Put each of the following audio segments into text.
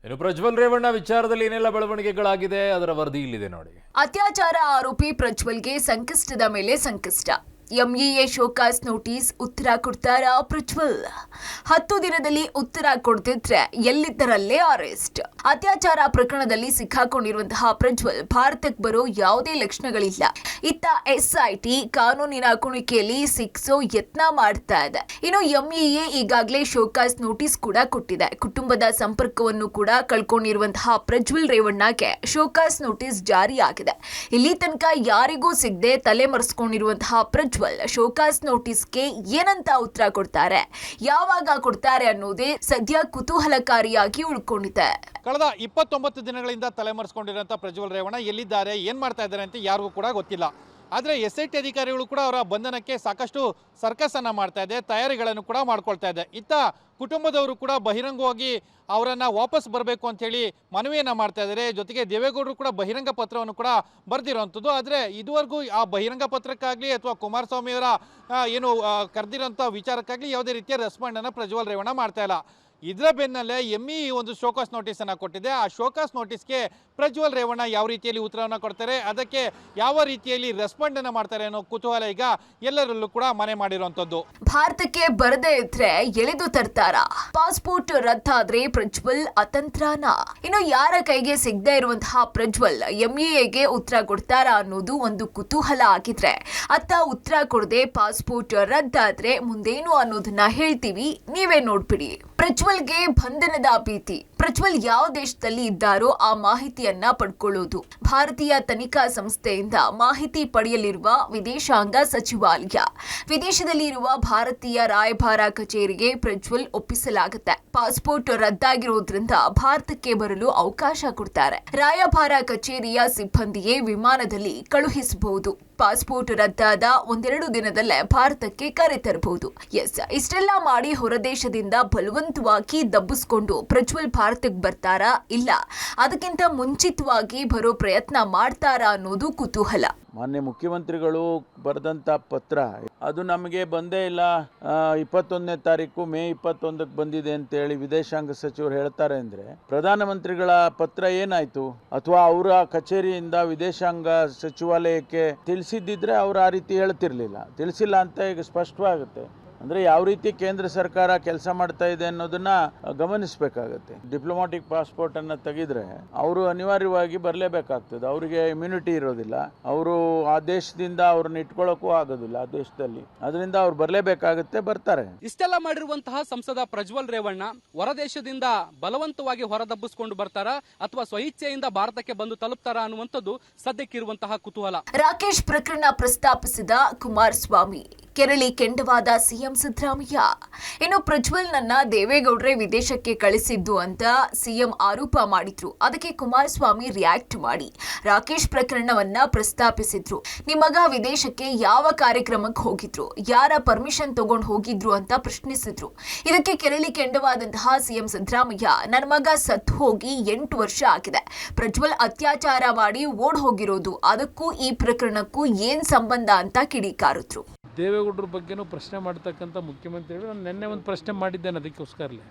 ಇನ್ನು ಪ್ರಜ್ವಲ್ ರೇವಣ್ಣ ವಿಚಾರದಲ್ಲಿ ಏನೆಲ್ಲ ಬೆಳವಣಿಗೆಗಳಾಗಿದೆ ಅದರ ವರದಿ ಇಲ್ಲಿದೆ ನೋಡಿ. ಅತ್ಯಾಚಾರ ಆರೋಪಿ ಪ್ರಜ್ವಲ್ಗೆ ಸಂಕಷ್ಟದ ಮೇಲೆ ಸಂಕಷ್ಟ. ಎಂಇಎ ಶೋಕಾಸ್ ನೋಟಿಸ್ ಉತ್ತರ ಕೊಡ್ತಾರಾ ಪ್ರಜ್ವಲ್? 10 ದಿನದಲ್ಲಿ ಉತ್ತರ ಕೊಡ್ತಿದ್ರೆ ಎಲ್ಲಿದ್ದರಲ್ಲೇ ಅರೆಸ್ಟ್. ಅತ್ಯಾಚಾರ ಪ್ರಕರಣದಲ್ಲಿ ಸಿಕ್ಕಾಕೊಂಡಿರುವಂತಹ ಪ್ರಜ್ವಲ್ ಭಾರತಕ್ಕೆ ಬರೋ ಯಾವುದೇ ಲಕ್ಷಣಗಳಿಲ್ಲ. ಇತ್ತ ಎಸ್ಐಟಿ ಕಾನೂನಿನ ಕುಣಿಕೆಯಲ್ಲಿ ಸಿಕ್ಸೋ ಯತ್ನ ಮಾಡ್ತಾ ಇದೆ. ಇನ್ನು ಎಂಇಎ ಈಗಾಗಲೇ ಶೋಕಾಸ್ ನೋಟಿಸ್ ಕೂಡ ಕೊಟ್ಟಿದೆ. ಕುಟುಂಬದ ಸಂಪರ್ಕವನ್ನು ಕೂಡ ಕಳ್ಕೊಂಡಿರುವಂತಹ ಪ್ರಜ್ವಲ್ ರೇವಣ್ಣಗೆ ಶೋಕಾಸ್ ನೋಟಿಸ್ ಜಾರಿಯಾಗಿದೆ. ಇಲ್ಲಿ ತನಕ ಯಾರಿಗೂ ಸಿಗದೆ ತಲೆಮರೆಸಿಕೊಂಡಿರುವಂತಹ ಪ್ರಜ್ವಲ್ ಶೋಕಾಸ್ ನೋಟಿಸ್ಗೆ ಏನಂತ ಉತ್ತರ ಕೊಡ್ತಾರೆ, ಯಾವಾಗ ಕೊಡ್ತಾರೆ ಅನ್ನೋದೇ ಸದ್ಯ ಕುತೂಹಲಕಾರಿಯಾಗಿ ಉಳ್ಕೊಂಡಿದೆ. ಕಳೆದ 29 ದಿನಗಳಿಂದ ತಲೆಮರೆಸಿಕೊಂಡಿರುವಂಥ ಪ್ರಜ್ವಲ್ ರೇವಣ್ಣ ಎಲ್ಲಿದ್ದಾರೆ, ಏನು ಮಾಡ್ತಾ ಇದ್ದಾರೆ ಅಂತ ಯಾರಿಗೂ ಕೂಡ ಗೊತ್ತಿಲ್ಲ. ಆದರೆ SIT ಅಧಿಕಾರಿಗಳು ಕೂಡ ಅವರ ಬಂಧನಕ್ಕೆ ಸಾಕಷ್ಟು ಸರ್ಕಸನ್ನು ಮಾಡ್ತಾ ಇದೆ, ತಯಾರಿಗಳನ್ನು ಕೂಡ ಮಾಡ್ಕೊಳ್ತಾ ಇದೆ. ಇತ್ತ ಕುಟುಂಬದವರು ಕೂಡ ಬಹಿರಂಗವಾಗಿ ಅವರನ್ನು ವಾಪಸ್ ಬರಬೇಕು ಅಂತೇಳಿ ಮನವಿಯನ್ನು ಮಾಡ್ತಾ ಇದ್ದಾರೆ. ಜೊತೆಗೆ ದೇವೇಗೌಡರು ಕೂಡ ಬಹಿರಂಗ ಪತ್ರವನ್ನು ಕೂಡ ಬರೆದಿರುವಂಥದ್ದು. ಆದರೆ ಇದುವರೆಗೂ ಆ ಬಹಿರಂಗ ಪತ್ರಕ್ಕಾಗಲಿ ಅಥವಾ ಕುಮಾರಸ್ವಾಮಿಯವರ ಏನು ಕರೆದಿರೋಂಥ ವಿಚಾರಕ್ಕಾಗಲಿ ಯಾವುದೇ ರೀತಿಯ ರೆಸ್ಪಾಂಡನ್ನು ಪ್ರಜ್ವಲ್ ರೇವಣ್ಣ ಮಾಡ್ತಾ ಇಲ್ಲ. ಇದರ ಬೆನ್ನಲ್ಲೇ ಎಂಇ ಒಂದು ಶೋಕಾಸ್ ನೋಟಿಸನ್ನು ಕೊಟ್ಟಿದೆ. ಆ ಶೋಕಾಸ್ ನೋಟಿಸ್ಗೆ ಪ್ರಜ್ವಲ್ ರೇವಣ್ಣ ಯಾವ ರೀತಿಯಲ್ಲಿ ಉತ್ತರವನ್ನು ಕೊಡ್ತಾರೆ, ಅದಕ್ಕೆ ಯಾವ ರೀತಿಯಲ್ಲಿ ರೆಸ್ಪಾಂಡನ್ನು ಮಾಡ್ತಾರೆ ಅನ್ನೋ ಕುತೂಹಲ ಈಗ ಎಲ್ಲರಲ್ಲೂ ಕೂಡ ಮನೆ ಮಾಡಿರುವಂಥದ್ದು. ಭಾರತಕ್ಕೆ ಬರದೇ ಇದ್ರೆ ಎಳೆದು ತರ್ತಾರ? ಪಾಸ್ಪೋರ್ಟ್ ರದ್ದಾದ್ರೆ ಪ್ರಜ್ವಲ್ ಅತಂತ್ರನ? ಇನ್ನು ಯಾರ ಕೈಗೆ ಸಿಗದೆ ಇರುವಂತಹ ಪ್ರಜ್ವಲ್ ಎಂಇಎಗೆ ಉತ್ತರ ಕೊಡ್ತಾರಾ ಅನ್ನೋದು ಒಂದು ಕುತೂಹಲ ಆಗಿದ್ರೆ, ಅತ್ತ ಉತ್ತರ ಕೊಡದೆ ಪಾಸ್ಪೋರ್ಟ್ ರದ್ದಾದ್ರೆ ಮುಂದೇನು ಅನ್ನೋದನ್ನ ಹೇಳ್ತೀವಿ, ನೀವೇ ನೋಡ್ಬಿಡಿ. ಪ್ರಜ್ವಲ್ಗೆ ಬಂಧನದ ಭೀತಿ. ಪ್ರಜ್ವಲ್ ಯಾವ ದೇಶದಲ್ಲಿ ಇದ್ದಾರೋ ಆ ಮಾಹಿತಿಯನ್ನ ಪಡ್ಕೊಳ್ಳೋದು. ಭಾರತೀಯ ತನಿಖಾ ಸಂಸ್ಥೆಯಿಂದ ಮಾಹಿತಿ ಪಡೆಯಲಿರುವ ವಿದೇಶಾಂಗ ಸಚಿವಾಲಯ, ವಿದೇಶದಲ್ಲಿ ಇರುವ ಭಾರತೀಯ ರಾಯಭಾರ ಕಚೇರಿಗೆ ಪ್ರಜ್ವಲ್ ಒಪ್ಪಿಸಲಾಗುತ್ತೆ. ಪಾಸ್ಪೋರ್ಟ್ ರದ್ದಾಗಿರೋದ್ರಿಂದ ಭಾರತಕ್ಕೆ ಬರಲು ಅವಕಾಶ ಕೊಡ್ತಾರೆ. ರಾಯಭಾರ ಕಚೇರಿಯ ಸಿಬ್ಬಂದಿಯೇ ವಿಮಾನದಲ್ಲಿ ಕಳುಹಿಸಬಹುದು. ಪಾಸ್ಪೋರ್ಟ್ ರದ್ದಾದ 1-2 ದಿನದಲ್ಲೇ ಭಾರತಕ್ಕೆ ಕರೆತರಬಹುದು. ಇಷ್ಟೆಲ್ಲ ಮಾಡಿ ಹೊರದೇಶದಿಂದ ಬಲವಂತವಾಗಿ ದಬ್ಬಿಸ್ಕೊಂಡು ಪ್ರಜ್ವಲ್ ಭಾರತಕ್ಕೆ ಬರ್ತಾರಾ, ಇಲ್ಲ ಅದಕ್ಕಿಂತ ಮುಂಚಿತವಾಗಿ ಬರೋ ಪ್ರಯತ್ನ ಮಾಡ್ತಾರಾ ಅನ್ನೋದು ಕುತೂಹಲ. ಮಾನ್ಯ ಮುಖ್ಯಮಂತ್ರಿಗಳು ಬರೆದಂಥ ಪತ್ರ ಅದು ನಮಗೆ ಬಂದೇ ಇಲ್ಲ. 21ನೇ ತಾರೀಕು ಮೇ 21ಕ್ಕೆ ಬಂದಿದೆ ಅಂತೇಳಿ ವಿದೇಶಾಂಗ ಸಚಿವರು ಹೇಳ್ತಾರೆ ಅಂದರೆ ಪ್ರಧಾನಮಂತ್ರಿಗಳ ಪತ್ರ ಏನಾಯ್ತು? ಅಥವಾ ಅವರ ಕಚೇರಿಯಿಂದ ವಿದೇಶಾಂಗ ಸಚಿವಾಲಯಕ್ಕೆ ತಿಳಿಸಿದ್ದಿದ್ರೆ ಅವರು ಆ ರೀತಿ ಹೇಳ್ತಿರ್ಲಿಲ್ಲ. ತಿಳಿಸಿಲ್ಲ ಅಂತ ಈಗ ಸ್ಪಷ್ಟವಾಗುತ್ತೆ. ಅಂದರೆ ಯಾವ ರೀತಿ ಕೇಂದ್ರ ಸರ್ಕಾರ ಕೆಲಸ ಮಾಡ್ತಾ ಇದೆ ಅನ್ನೋದನ್ನ ಗಮನಿಸಬೇಕಾಗತ್ತೆ. ಡಿಪ್ಲೊಮ್ಯಾಟಿಕ್ ಪಾಸ್ಪೋರ್ಟನ್ನು ತೆಗೆದ್ರೆ ಅವರು ಅನಿವಾರ್ಯವಾಗಿ ಬರಲೇಬೇಕಾಗ್ತದೆ. ಅವರಿಗೆ ಇಮ್ಯುನಿಟಿ ಇರೋದಿಲ್ಲ. ಅವರು ಆ ದೇಶದಿಂದ ಅವ್ರನ್ನ ಇಟ್ಕೊಳ್ಳೋಕ್ಕೂ ಆಗೋದಿಲ್ಲ ಆ ದೇಶದಲ್ಲಿ. ಅದರಿಂದ ಅವ್ರು ಬರಲೇಬೇಕಾಗುತ್ತೆ, ಬರ್ತಾರೆ. ಇಷ್ಟೆಲ್ಲ ಮಾಡಿರುವಂತಹ ಸಂಸದ ಪ್ರಜ್ವಲ್ ರೇವಣ್ಣ ಹೊರದೇಶದಿಂದ ಬಲವಂತವಾಗಿ ಹೊರದಬ್ಬಿಸಿಕೊಂಡು ಬರ್ತಾರಾ ಅಥವಾ ಸ್ವಇಚ್ಛೆಯಿಂದ ಭಾರತಕ್ಕೆ ಬಂದು ತಲುಪ್ತಾರಾ ಅನ್ನುವಂಥದ್ದು ಸದ್ಯಕ್ಕಿರುವಂತಹ ಕುತೂಹಲ. ರಾಕೇಶ್ ಪ್ರಕರಣ ಪ್ರಸ್ತಾಪಿಸಿದ ಕುಮಾರಸ್ವಾಮಿ, ಕೆರಳಿ ಕೆಂಡವಾದ ಸಿಎಂ ಸಿದ್ದರಾಮಯ್ಯ. ಇನ್ನು ಪ್ರಜ್ವಲ್ ನನ್ನ ದೇವೇಗೌಡರೇ ವಿದೇಶಕ್ಕೆ ಕಳಿಸಿದ್ದು ಅಂತ ಸಿಎಂ ಆರೋಪ ಮಾಡಿದ್ರು. ಅದಕ್ಕೆ ಕುಮಾರಸ್ವಾಮಿ ರಿಯಾಕ್ಟ್ ಮಾಡಿ ರಾಕೇಶ್ ಪ್ರಕರಣವನ್ನ ಪ್ರಸ್ತಾಪಿಸಿದ್ರು. ನಿಮ್ಮಗ ವಿದೇಶಕ್ಕೆ ಯಾವ ಕಾರ್ಯಕ್ರಮಕ್ಕೆ ಹೋಗಿದ್ರು, ಯಾರ ಪರ್ಮಿಷನ್ ತಗೊಂಡು ಹೋಗಿದ್ರು ಅಂತ ಪ್ರಶ್ನಿಸಿದ್ರು. ಇದಕ್ಕೆ ಕೆರಳಿ ಕೆಂಡವಾದಂತಹ ಸಿಎಂ ಸಿದ್ದರಾಮಯ್ಯ, ನನ್ನ ಮಗ ಸತ್ತು ಹೋಗಿ 8 ವರ್ಷ ಆಗಿದೆ, ಪ್ರಜ್ವಲ್ ಅತ್ಯಾಚಾರ ಮಾಡಿ ಓಡ್ ಹೋಗಿರೋದು, ಅದಕ್ಕೂ ಈ ಪ್ರಕರಣಕ್ಕೂ ಏನ್ ಸಂಬಂಧ ಅಂತ ಕಿಡಿಕಾರಿದ್ರು. ದೇವೇಗೌಡರ ಬಗ್ಗೆನೂ ಪ್ರಶ್ನೆ ಮಾಡ್ತಕ್ಕಂಥ ಮುಖ್ಯಮಂತ್ರಿಗಳು ನಾನು ನಿನ್ನೆ ಒಂದು ಪ್ರಶ್ನೆ ಮಾಡಿದ್ದೇನೆ ಅದಕ್ಕೋಸ್ಕರಲೇ.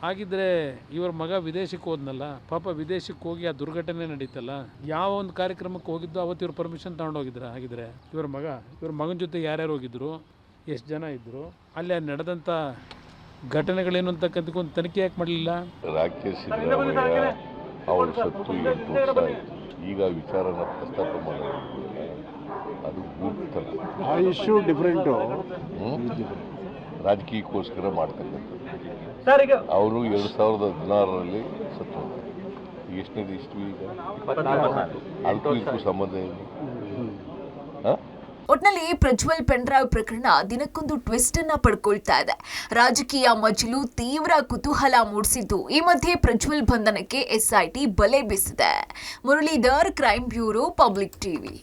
ಹಾಗಿದ್ರೆ ಇವ್ರ ಮಗ ವಿದೇಶಕ್ಕೆ ಹೋದ್ನಲ್ಲ, ಪಾಪ ವಿದೇಶಕ್ಕೆ ಹೋಗಿ ಆ ದುರ್ಘಟನೆ ನಡೀತಲ್ಲ, ಯಾವ ಒಂದು ಕಾರ್ಯಕ್ರಮಕ್ಕೆ ಹೋಗಿದ್ದು ಅವತ್ತು ಇವ್ರು ಪರ್ಮಿಷನ್ ತಗೊಂಡೋಗಿದ್ರ? ಹಾಗಿದ್ರೆ ಇವ್ರ ಮಗನ ಜೊತೆ ಯಾರ್ಯಾರು ಹೋಗಿದ್ರು, ಎಷ್ಟು ಜನ ಇದ್ದರು, ಅಲ್ಲಿ ನಡೆದಂಥ ಘಟನೆಗಳೇನು ಅಂತಕ್ಕಂಥ ಒಂದು ತನಿಖೆ ಯಾಕೆ ಮಾಡಲಿಲ್ಲ? ರಾಕೇಶ್ ಸಿದ್ದರಾಮಯ್ಯ ಅವಳು ಸತ್ತು 8 ವರ್ಷ ಆಯಿತು. ಈಗ ವಿಚಾರನ ಪ್ರಸ್ತಾಪ ಮಾಡೋದು ಅದು ಬೂರ್ತಲ್ಲ. ಆ ಇಶ್ಯೂ ಡಿಫ್ರೆಂಟು. ರಾಜಕೀಯಕ್ಕೋಸ್ಕರ ಮಾಡ್ತಕ್ಕಂಥದ್ದು. ಅವರು 2016ರಲ್ಲಿ ಸತ್ತು. ಎಷ್ಟನೇದು ಇಷ್ಟು ಈಗ ಅದಕ್ಕೂ ಇದಕ್ಕೂ ಸಂಬಂಧ ಏನು? ಒಟ್ನಲ್ಲಿ ಪ್ರಜ್ವಲ್ ಪೆನ್ಡ್ರೈವ್ ಪ್ರಕರಣ ದಿನಕ್ಕೊಂದು ಟ್ವಿಸ್ಟ್ ಅನ್ನ ಪಡ್ಕೊಳ್ತಾ ಇದೆ. ರಾಜಕೀಯ ಮಜಲು ತೀವ್ರ ಕುತೂಹಲ ಮೂಡಿಸಿದ್ದು, ಈ ಮಧ್ಯೆ ಪ್ರಜ್ವಲ್ ಬಂಧನಕ್ಕೆ SIT ಬಲೆ ಬೀಸಿದೆ. Muralidhar, crime bureau, public TV.